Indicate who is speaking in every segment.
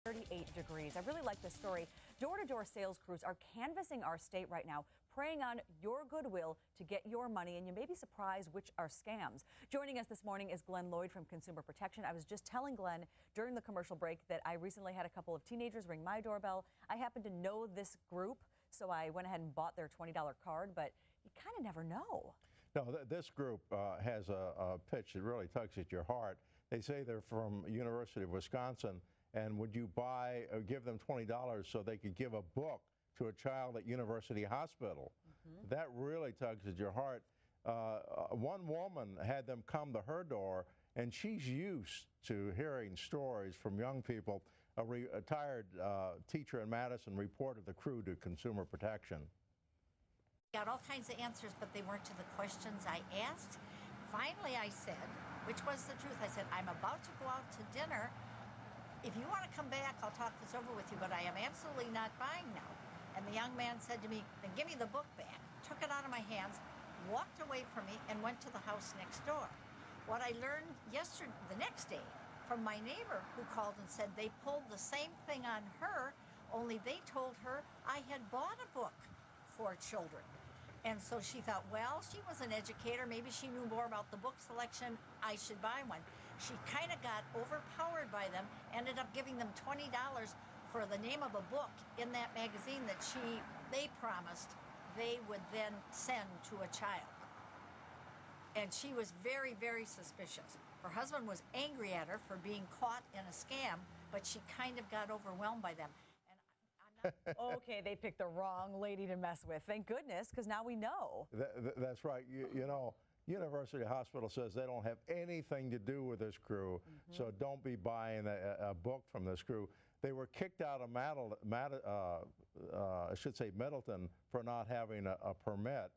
Speaker 1: 38 degrees. I really like this story. Door-to-door sales crews are canvassing our state right now, preying on your goodwill to get your money, and you may be surprised which are scams. Joining us this morning is Glenn Lloyd from Consumer Protection. I was just telling Glenn during the commercial break that I recently had a couple of teenagers ring my doorbell. I happen to know this group, so I went ahead and bought their $20 card, but you kind of never know.
Speaker 2: No, this group has a pitch that really tugs at your heart. They say they're from University of Wisconsin, and would you buy or give them $20 so they could give a book to a child at University Hospital? That really tugs at your heart. One woman had them come to her door, and she's used to hearing stories from young people. A retired teacher in Madison reported the crew to Consumer Protection.
Speaker 3: Got all kinds of answers, but they weren't to the questions I asked. Finally, I said, which was the truth, I said, I'm about to go out to dinner. If you want to come back, I'll talk this over with you, but I am absolutely not buying now. And the young man said to me, then give me the book back. Took it out of my hands, walked away from me, and went to the house next door. What I learned the next day, from my neighbor who called and said they pulled the same thing on her, only they told her I had bought a book for children. And so she thought, well, she was an educator. Maybe she knew more about the book selection. I should buy one. She kind of got overpowered by them, ended up giving them $20 for the name of a book in that magazine that they promised they would then send to a child. And she was very, very suspicious. Her husband was angry at her for being caught in a scam, but she kind of got overwhelmed by them.
Speaker 1: Okay, they picked the wrong lady to mess with. Thank goodness, because now we know.
Speaker 2: That's right. You know, University Hospital says they don't have anything to do with this crew, so don't be buying a book from this crew. They were kicked out of I should say Middleton for not having a permit.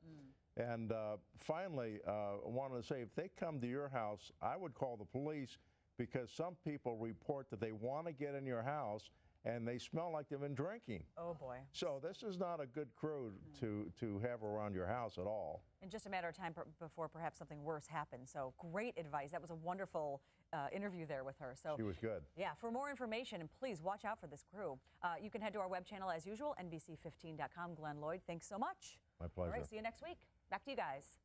Speaker 2: And finally, I wanted to say, if they come to your house, I would call the police, because some people report that they want to get in your house and they smell like they've been drinking.
Speaker 1: Oh boy.
Speaker 2: So this is not a good crew to have around your house at all.
Speaker 1: And just a matter of time before perhaps something worse happens. So great advice. That was a wonderful interview there with her. So
Speaker 2: she was good.
Speaker 1: Yeah, for more information, and please watch out for this crew, you can head to our web channel as usual, NBC15.com. Glenn Lloyd, thanks so much.
Speaker 2: My pleasure.
Speaker 1: All right, see you next week. Back to you guys.